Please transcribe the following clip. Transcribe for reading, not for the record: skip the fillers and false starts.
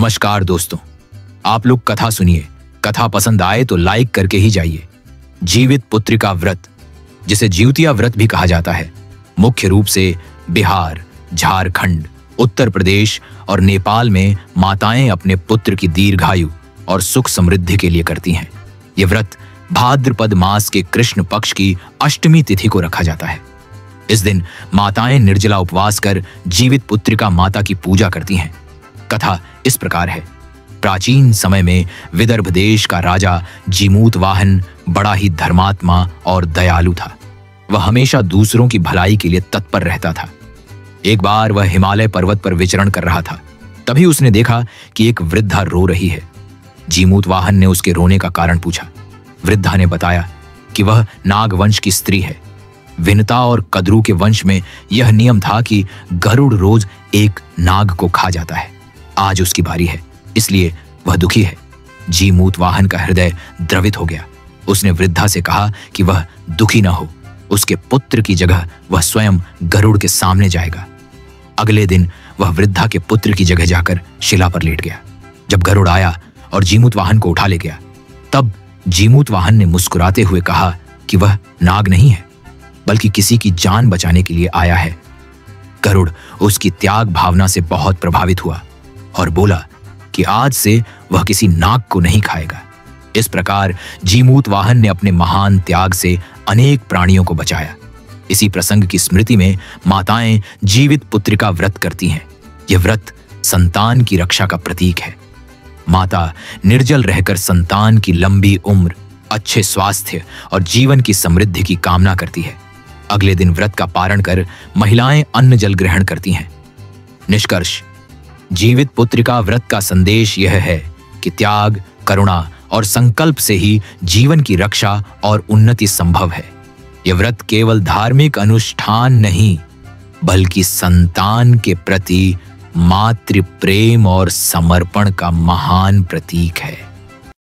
नमस्कार दोस्तों, आप लोग कथा सुनिए। कथा पसंद आए तो लाइक करके ही जाइए। जीवित पुत्रिका व्रत, जिसे जीवतिया व्रत भी कहा जाता है, मुख्य रूप से बिहार, झारखंड, उत्तर प्रदेश और नेपाल में माताएं अपने पुत्र की दीर्घायु और सुख समृद्धि के लिए करती हैं। ये व्रत भाद्रपद मास के कृष्ण पक्ष की अष्टमी तिथि को रखा जाता है। इस दिन माताएं निर्जला उपवास कर जीवित पुत्रिका माता की पूजा करती हैं। कथा इस प्रकार है। प्राचीन समय में विदर्भ देश का राजा जीमूतवाहन बड़ा ही धर्मात्मा और दयालु था। वह हमेशा दूसरों की भलाई के लिए तत्पर रहता था। एक बार वह हिमालय पर्वत पर विचरण कर रहा था। तभी उसने देखा कि एक वृद्धा रो रही है। जीमूतवाहन ने उसके रोने का कारण पूछा। वृद्धा ने बताया कि वह नागवंश की स्त्री है। विनता और कद्रू के वंश में यह नियम था कि गरुड़ रोज एक नाग को खा जाता है। आज उसकी बारी है, इसलिए वह दुखी है। जीमूतवाहन का हृदय द्रवित हो गया। उसने वृद्धा से कहा कि वह दुखी न हो, उसके पुत्र की जगह वह स्वयं गरुड़ के सामने जाएगा। अगले दिन वह वृद्धा के पुत्र की जगह जाकर शिला पर लेट गया। जब गरुड़ आया और जीमूतवाहन को उठा ले गया, तब जीमूतवाहन ने मुस्कुराते हुए कहा कि वह नाग नहीं है, बल्कि किसी की जान बचाने के लिए आया है। गरुड़ उसकी त्याग भावना से बहुत प्रभावित हुआ और बोला कि आज से वह किसी नाग को नहीं खाएगा। इस प्रकार जीमूतवाहन ने अपने महान त्याग से अनेक प्राणियों को बचाया। इसी प्रसंग की स्मृति में माताएं जीवित पुत्रिका व्रत करती हैं। यह व्रत संतान की रक्षा का प्रतीक है। माता निर्जल रहकर संतान की लंबी उम्र, अच्छे स्वास्थ्य और जीवन की समृद्धि की कामना करती है। अगले दिन व्रत का पारण कर महिलाएं अन्न जल ग्रहण करती हैं। निष्कर्ष, जीवित पुत्रिका व्रत का संदेश यह है कि त्याग, करुणा और संकल्प से ही जीवन की रक्षा और उन्नति संभव है। यह व्रत केवल धार्मिक अनुष्ठान नहीं, बल्कि संतान के प्रति मातृ प्रेम और समर्पण का महान प्रतीक है।